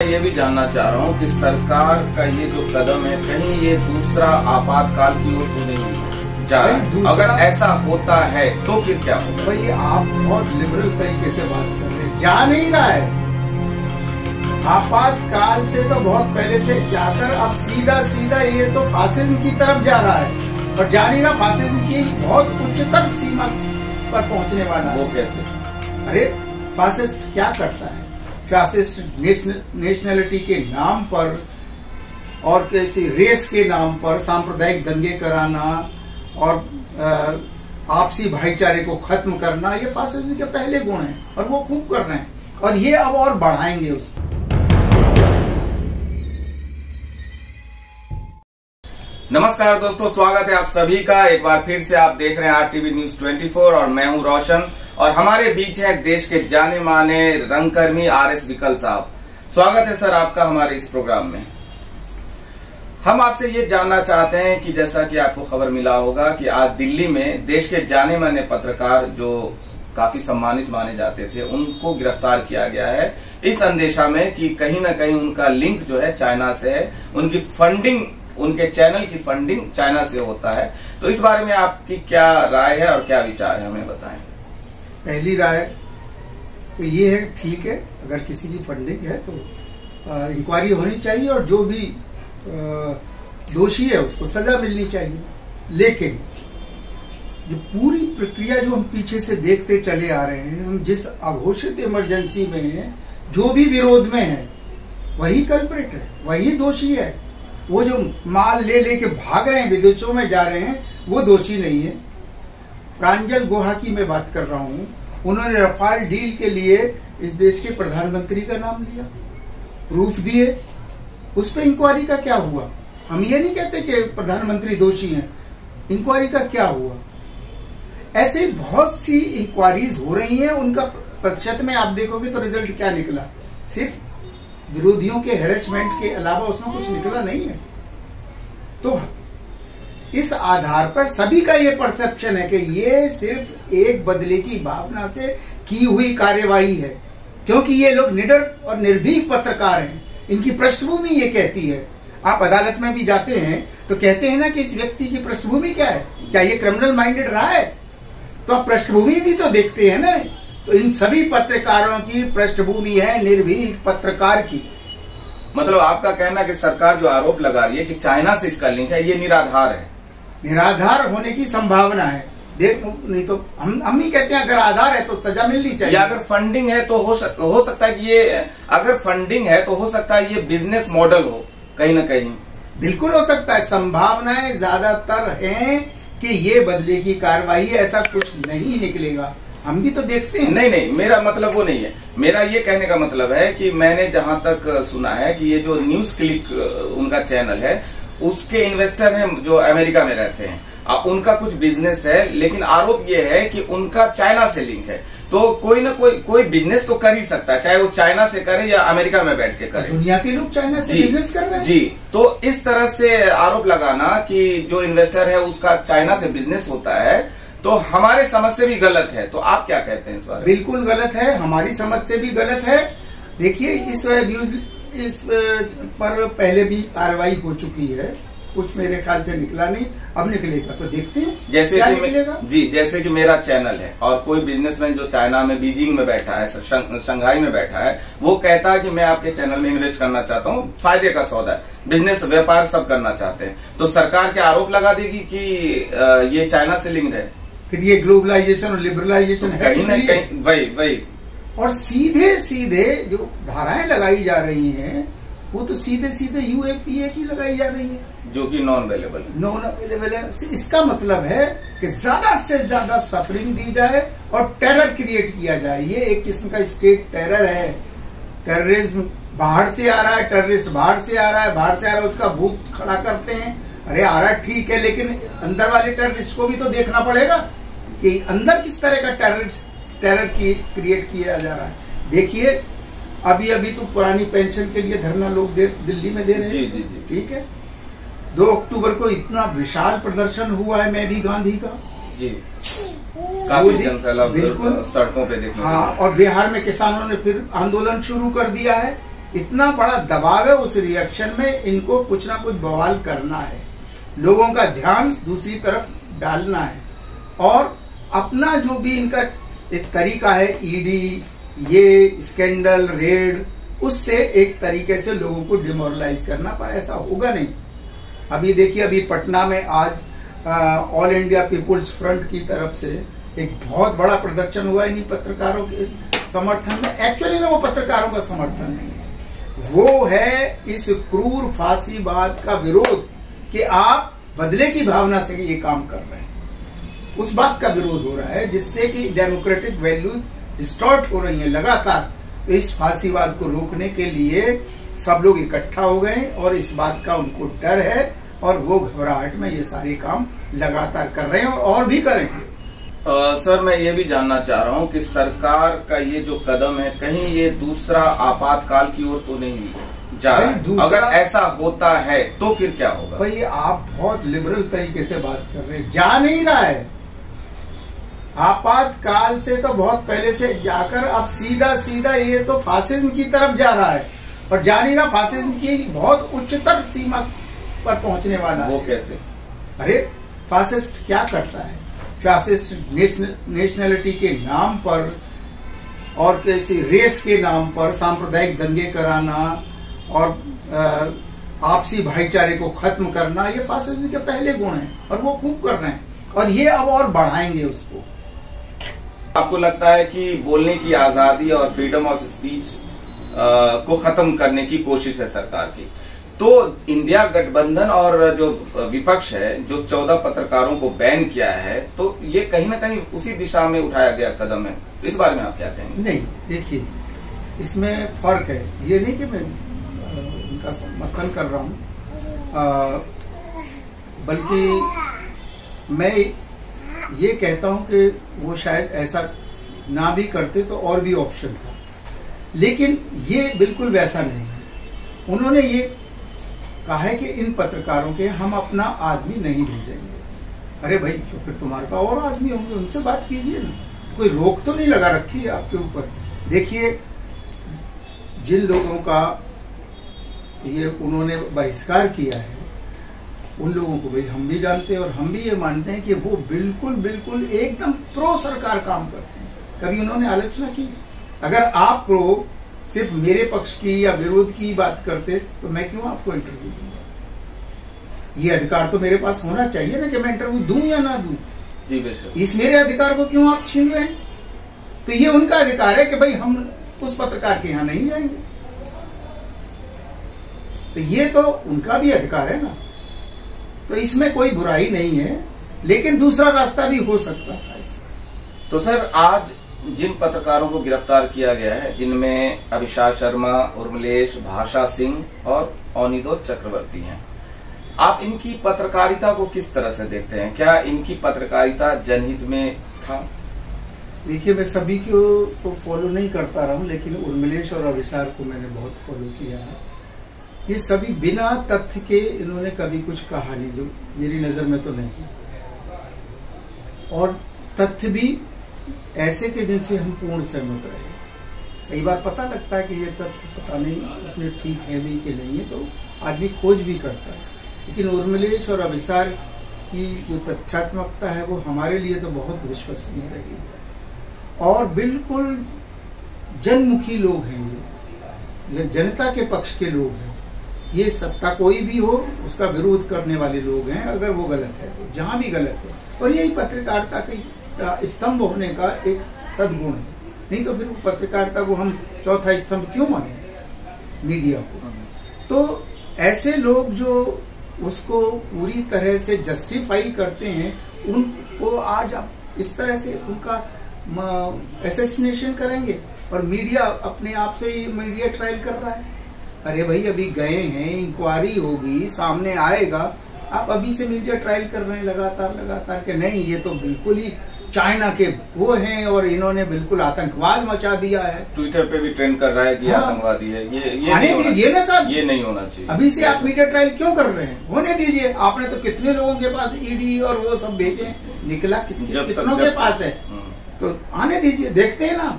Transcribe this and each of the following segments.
ये भी जानना चाह रहा हूँ कि सरकार का ये जो कदम है कहीं ये दूसरा आपातकाल की ओर तो नहीं जा रहा है? अगर ऐसा होता है तो फिर क्या होगा? भाई आप बहुत लिबरल तरीके से बात कर रहे हैं। जा नहीं रहा है, आपातकाल से तो बहुत पहले से जाकर अब सीधा सीधा ये तो फासिज्म की तरफ जा रहा है। और जा नहीं रहा, फासिज्म की बहुत उच्चतम सीमा पर पहुंचने वाला है। वो कैसे? अरे फासिस्ट क्या करता है? फासिस्ट नेशनलिटी के नाम पर और किसी रेस के नाम पर सांप्रदायिक दंगे कराना और आपसी भाईचारे को खत्म करना, ये फासिज्म के पहले गुण हैं और वो खूब कर रहे हैं और ये अब और बढ़ाएंगे उसको। नमस्कार दोस्तों, स्वागत है आप सभी का। एक बार फिर से आप देख रहे हैं आरटीवी न्यूज 24 और मैं हूं रोशन और हमारे बीच है देश के जाने माने रंगकर्मी आर.एस. विकल साहब। स्वागत है सर आपका हमारे इस प्रोग्राम में। हम आपसे ये जानना चाहते हैं कि जैसा कि आपको खबर मिला होगा कि आज दिल्ली में देश के जाने माने पत्रकार जो काफी सम्मानित माने जाते थे उनको गिरफ्तार किया गया है इस अंदेशा में कि कहीं न कहीं उनका लिंक जो है चाइना से है, उनकी फंडिंग, उनके चैनल की फंडिंग चाइना से होता है। तो इस बारे में आपकी क्या राय है और क्या विचार है, हमें बताएं। पहली राय तो ये है, ठीक है, अगर किसी की फंडिंग है तो इंक्वायरी होनी चाहिए और जो भी दोषी है उसको सजा मिलनी चाहिए। लेकिन जो पूरी प्रक्रिया जो हम पीछे से देखते चले आ रहे हैं, हम जिस अघोषित इमरजेंसी में हैं, जो भी विरोध में है वही कल्प्रिट है, वही दोषी है। वो जो माल ले लेके भाग रहे हैं, विदेशों में जा रहे हैं, वो दोषी नहीं है। प्रांजल गुहा की मैं बात कर रहा हूं, उन्होंने रफाल डील के लिए इस देश के प्रधानमंत्री का नाम लिया, प्रूफ दिए, उस पर इंक्वायरी का क्या हुआ? हम ये नहीं कहते कि प्रधानमंत्री दोषी हैं, इंक्वायरी का क्या हुआ? ऐसे बहुत सी इंक्वायरीज हो रही हैं, उनका प्रतिशत में आप देखोगे तो रिजल्ट क्या निकला? सिर्फ विरोधियों के हैरेसमेंट के अलावा उसमें कुछ निकला नहीं है। तो इस आधार पर सभी का ये परसेप्शन है कि ये सिर्फ एक बदले की भावना से की हुई कार्यवाही है, क्योंकि ये लोग निडर और निर्भीक पत्रकार हैं। इनकी पृष्ठभूमि ये कहती है। आप अदालत में भी जाते हैं तो कहते हैं ना कि इस व्यक्ति की पृष्ठभूमि क्या है, क्या ये क्रिमिनल माइंडेड रहा है? तो आप पृष्ठभूमि भी तो देखते हैं ना। तो इन सभी पत्रकारों की पृष्ठभूमि है निर्भीक पत्रकार की। मतलब आपका कहना कि सरकार जो आरोप लगा रही है कि चाइना से इसका लिंक है, ये निराधार है? निराधार होने की संभावना है। देख, नहीं तो हम ही कहते हैं अगर आधार है तो सजा मिलनी चाहिए। या अगर फंडिंग है तो हो सकता है कि ये, अगर फंडिंग है तो हो सकता है ये बिजनेस मॉडल हो कहीं ना कहीं। बिल्कुल हो सकता है, संभावनाएं ज्यादातर हैं कि ये बदले की कार्रवाई, ऐसा कुछ नहीं निकलेगा। हम भी तो देखते हैं। नहीं, मेरा मतलब वो नहीं है। मेरा ये कहने का मतलब है कि मैंने जहां तक सुना है कि ये जो न्यूज क्लिक उनका चैनल है, उसके इन्वेस्टर हैं जो अमेरिका में रहते हैं। उनका कुछ बिजनेस है, लेकिन आरोप ये है कि उनका चाइना से लिंक है। तो कोई ना कोई बिजनेस तो कर ही सकता है, चाहे वो चाइना से करे या अमेरिका में बैठ के करे। दुनिया के लोग चाइना से बिजनेस कर रहे हैं। जी, तो इस तरह से आरोप लगाना कि जो इन्वेस्टर है उसका चाइना से बिजनेस होता है, तो हमारे समझ से भी गलत है। तो आप क्या कहते हैं इस बारे में? बिल्कुल गलत है, हमारी समझ से भी गलत है। देखिए, इस पर पहले भी कार्रवाई हो चुकी है, कुछ मेरे ख्याल से निकला नहीं, अब निकलेगा तो देखते हैं जैसे क्या कि निकलेगा। जी, जैसे कि मेरा चैनल है और कोई बिजनेसमैन जो चाइना में बीजिंग में बैठा है, शंघाई में बैठा है, वो कहता है कि मैं आपके चैनल में इन्वेस्ट करना चाहता हूँ, फायदे का सौदा है, बिजनेस व्यापार सब करना चाहते हैं, तो सरकार क्या आरोप लगा देगी कि ये चाइना से लिंक्ड है? फिर ये ग्लोबलाइजेशन और लिबरलाइजेशन है कहीं न कहीं वही। और सीधे सीधे जो धाराएं लगाई जा रही हैं वो तो सीधे सीधे यूएपीए की लगाई जा रही है, जो कि नॉन अवेलेबल है। इसका मतलब है कि ज्यादा से ज्यादा सफरिंग दी जाए और टेरर क्रिएट किया जाए। ये एक किस्म का स्टेट टेरर है। टेररिज्म बाहर से आ रहा है, टेररिस्ट बाहर से आ रहा है, उसका भूत खड़ा करते हैं। अरे आ रहा ठीक है, लेकिन अंदर वाले टेररिस्ट को भी तो देखना पड़ेगा कि अंदर किस तरह का टेरर क्रिएट किया जा रहा है। देखिए, अभी तो पुरानी पेंशन के लिए धरना लोग दिल्ली में दे रहे हैं। जी, ठीक है। 2 अक्टूबर को इतना विशाल प्रदर्शन हुआ है, मैं भी गांधी का। जी, काफी जनसैलाब बिल्कुल सड़कों पे देखने। हाँ, और बिहार में किसानों ने फिर आंदोलन शुरू कर दिया है। इतना बड़ा दबाव है उस रिएक्शन में, इनको कुछ ना कुछ बवाल करना है, लोगों का ध्यान दूसरी तरफ डालना है और अपना जो भी इनका एक तरीका है, ईडी, ये स्कैंडल, रेड, उससे एक तरीके से लोगों को डिमोरलाइज करना, पर ऐसा होगा नहीं। अभी देखिए, अभी पटना में आज ऑल इंडिया पीपुल्स फ्रंट की तरफ से एक बहुत बड़ा प्रदर्शन हुआ इन्हीं पत्रकारों के समर्थन में। एक्चुअली में वो पत्रकारों का समर्थन नहीं है, वो है इस क्रूर फांसीवाद का विरोध कि आप बदले की भावना से ये काम कर रहे हैं, उस बात का विरोध हो रहा है जिससे कि डेमोक्रेटिक वैल्यूज डिस्टॉर्ट हो रही हैं लगातार। तो इस फांसीवाद को रोकने के लिए सब लोग इकट्ठा हो गए और इस बात का उनको डर है और वो घबराहट में ये सारे काम लगातार कर रहे हैं और भी करेंगे। सर, मैं ये भी जानना चाह रहा हूँ कि सरकार का ये जो कदम है, कहीं ये दूसरा आपातकाल की ओर तो नहीं जा रहा है? अगर ऐसा होता है तो फिर क्या होगा? भाई, आप बहुत लिबरल तरीके से बात कर रहे हैं। जा नहीं रहा है, आपातकाल से तो बहुत पहले से जाकर अब सीधा सीधा ये तो फासिज्म की तरफ जा रहा है और जा नहीं रहा, फासिज्म की बहुत उच्चतर सीमा पर पहुंचने वाला है। वो कैसे? अरे, फासिस्ट क्या करता है? फासिस्ट नेशनलिटी के नाम पर और किसी रेस के नाम पर सांप्रदायिक दंगे कराना और आपसी भाईचारे को खत्म करना, ये फासिज्म के पहले गुण हैं और वो खूब कर रहे हैं और ये अब और बढ़ाएंगे उसको। आपको लगता है कि बोलने की आजादी और फ्रीडम ऑफ स्पीच को खत्म करने की कोशिश है सरकार की, तो इंडिया गठबंधन और जो विपक्ष है, जो 14 पत्रकारों को बैन किया है, तो ये कहीं ना कहीं उसी दिशा में उठाया गया कदम है। इस बारे में आप क्या कहेंगे? नहीं, देखिए, इसमें फर्क है। ये नहीं कि मैं उनका समर्थन कर रहा हूं, बल्कि मैं ये कहता हूं कि वो शायद ऐसा ना भी करते तो और भी ऑप्शन था, लेकिन ये बिल्कुल वैसा नहीं है। उन्होंने ये कहा है कि इन पत्रकारों के हम अपना आदमी नहीं भेजेंगे। अरे भाई, तो फिर तुम्हारे पास और आदमी होंगे, उनसे बात कीजिए ना, कोई रोक तो नहीं लगा रखी है आपके ऊपर। देखिए, जिन लोगों का ये उन्होंने बहिष्कार किया है, उन लोगों को भाई हम भी जानते हैं और हम भी ये मानते हैं कि वो बिल्कुल बिल्कुल एकदम प्रो सरकार काम करते हैं। कभी उन्होंने आलोचना की? अगर आप प्रो सिर्फ मेरे पक्ष की या विरोध की बात करते तो मैं क्यों आपको इंटरव्यू दूंगा? ये अधिकार तो मेरे पास होना चाहिए ना कि मैं इंटरव्यू दूं या ना दूं। जी बेशक। इस मेरे अधिकार को क्यों आप छीन रहे हैं? तो ये उनका अधिकार है कि भाई हम उस पत्रकार के यहां नहीं जाएंगे, तो ये तो उनका भी अधिकार है ना, तो इसमें कोई बुराई नहीं है, लेकिन दूसरा रास्ता भी हो सकता था। तो सर, आज जिन पत्रकारों को गिरफ्तार किया गया है, जिनमें अभिषा शर्मा, उर्मिलेश, भाषा सिंह और अनिदो चक्रवर्ती हैं, आप इनकी पत्रकारिता को किस तरह से देखते हैं? क्या इनकी पत्रकारिता जनहित में था? देखिए, मैं सभी को फॉलो नहीं करता रहा हूं, लेकिन उर्मिलेश और अभिषा को मैंने बहुत फॉलो किया है। ये सभी बिना तथ्य के इन्होंने कभी कुछ कहा नहीं, जो मेरी नजर में तो नहीं, और तथ्य भी ऐसे के जिनसे हम पूर्ण सहमत रहे। कई बार पता लगता है कि ये तथ्य पता नहीं उतने ठीक है भी कि नहीं है, तो आदमी खोज भी करता है, लेकिन उर्मिलेश और अभिसार की जो तथ्यात्मकता है वो हमारे लिए तो बहुत विश्वसनीय रही है और बिल्कुल जनमुखी लोग हैं। ये जनता के पक्ष के लोग हैं। ये सत्ता कोई भी हो उसका विरोध करने वाले लोग हैं, अगर वो गलत है तो, जहां भी गलत है। और यही पत्रकारिता का स्तंभ होने का एक सद्गुण है। नहीं तो फिर पत्रकारिता को हम चौथा स्तंभ क्यों माने, मीडिया को? तो ऐसे लोग जो उसको पूरी तरह से जस्टिफाई करते हैं, उनको आज आप इस तरह से उनका असैसिनेशन करेंगे और मीडिया अपने आप से ही मीडिया ट्रायल कर रहा है। अरे भाई, अभी गए हैं, इंक्वायरी होगी, सामने आएगा, आप अभी से मीडिया ट्रायल कर रहे हैं लगातार के नहीं, ये तो बिल्कुल ही चाइना के वो हैं और इन्होंने बिल्कुल आतंकवाद मचा दिया है। ट्विटर पे भी ट्रेंड कर रहा है कि आतंकवादी है। ये आने दीजिए ना साहब, ये नहीं होना चाहिए। अभी से आप मीडिया ट्रायल क्यों कर रहे हैं? होने दीजिए। आपने तो कितने लोगों के पास ईडी और वो सब भेजे, निकला कितनों के पास है, तो आने दीजिए, देखते हैं ना।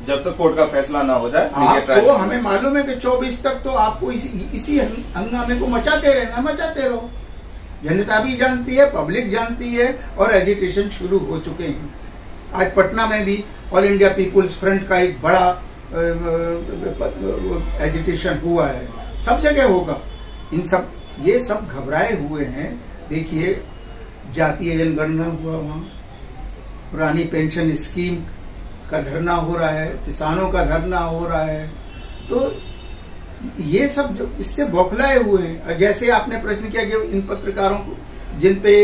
जब तक कोर्ट का फैसला ना हो जाए। आपको हमें मालूम है कि 24 तक तो आपको इसी हंगामे को मचाते रहो। जनता भी जानती है, पब्लिक जानती है, और एजिटेशन शुरू हो चुके हैं। आज पटना में भी ऑल इंडिया पीपुल्स फ्रंट का एक बड़ा एजिटेशन हुआ है, सब जगह होगा। ये सब घबराए हुए हैं। देखिए, जातीय जनगणना हुआ, वहाँ पुरानी पेंशन स्कीम का धरना हो रहा है, किसानों का धरना हो रहा है। तो ये सब इससे बौखलाए हुए हैं। जैसे आपने प्रश्न किया कि इन पत्रकारों को जिन पे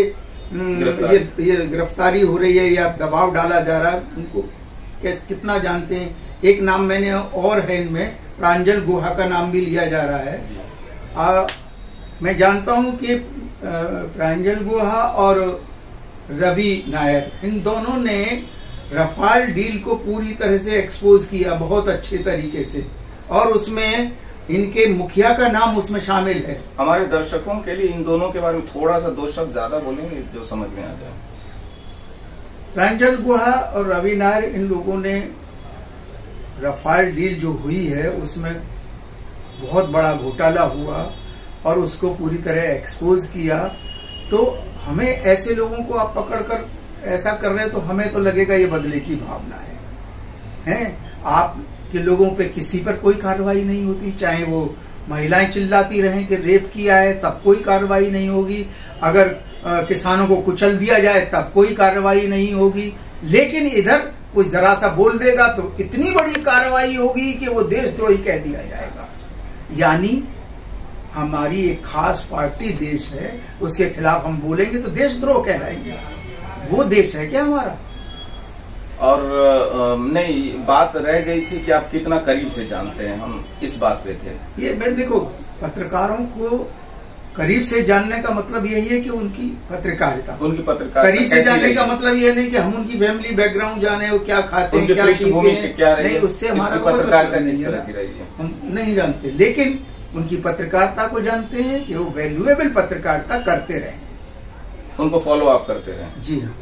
ये गिरफ्तारी हो रही है या दबाव डाला जा रहा है, उनको कितना जानते हैं? एक नाम मैंने और है इनमें, प्रांजल गुहा का नाम भी लिया जा रहा है। मैं जानता हूं कि प्रांजल गुहा और रवि नायर, इन दोनों ने रफाल डील को पूरी तरह से एक्सपोज किया, बहुत अच्छे तरीके से, और उसमें इनके मुखिया का नाम उसमें शामिल है। हमारे दर्शकों के लिए इन दोनों के बारे में थोड़ा सा 2 शब्द ज्यादा बोलेंगे जो समझ में आ जाए। प्रांजल गुहा और रवि नायर, इन लोगों ने रफाल डील जो हुई है उसमें बहुत बड़ा घोटाला हुआ और उसको पूरी तरह एक्सपोज किया। तो हमें ऐसे लोगों को आप पकड़कर ऐसा कर रहे हैं तो हमें तो लगेगा ये बदले की भावना है। आपके लोगों पे किसी पर कोई कार्रवाई नहीं होती, चाहे वो महिलाएं चिल्लाती रहें कि रेप किया है तब कोई कार्रवाई नहीं होगी, अगर किसानों को कुचल दिया जाए तब कोई कार्रवाई नहीं होगी, लेकिन इधर कोई जरा सा बोल देगा तो इतनी बड़ी कार्रवाई होगी कि वो देशद्रोही कह दिया जाएगा। यानी हमारी एक खास पार्टी देश है, उसके खिलाफ हम बोलेंगे तो देशद्रोह कहलाएंगे। वो देश है क्या हमारा? और नहीं, बात रह गई थी कि आप कितना करीब से जानते हैं, हम इस बात पे थे। ये मैं देखो, पत्रकारों को करीब से जानने का मतलब यही है कि उनकी पत्रकारिता करीब से जानने का मतलब ये नहीं कि हम उनकी फैमिली बैकग्राउंड जाने, वो क्या खाते हैं, क्या पीते हैं, नहीं, उससे हमारा पत्रकारिता किस तरह की रही है हम नहीं जानते, लेकिन उनकी पत्रकारिता को जानते हैं कि वो वैल्यूएबल पत्रकारिता करते रहे, उनको फॉलो अप करते रहे। जी हाँ।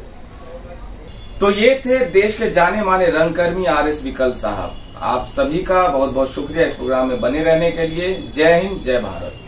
तो ये थे देश के जाने माने रंगकर्मी RS विकल साहब। आप सभी का बहुत बहुत शुक्रिया इस प्रोग्राम में बने रहने के लिए। जय हिंद, जय भारत।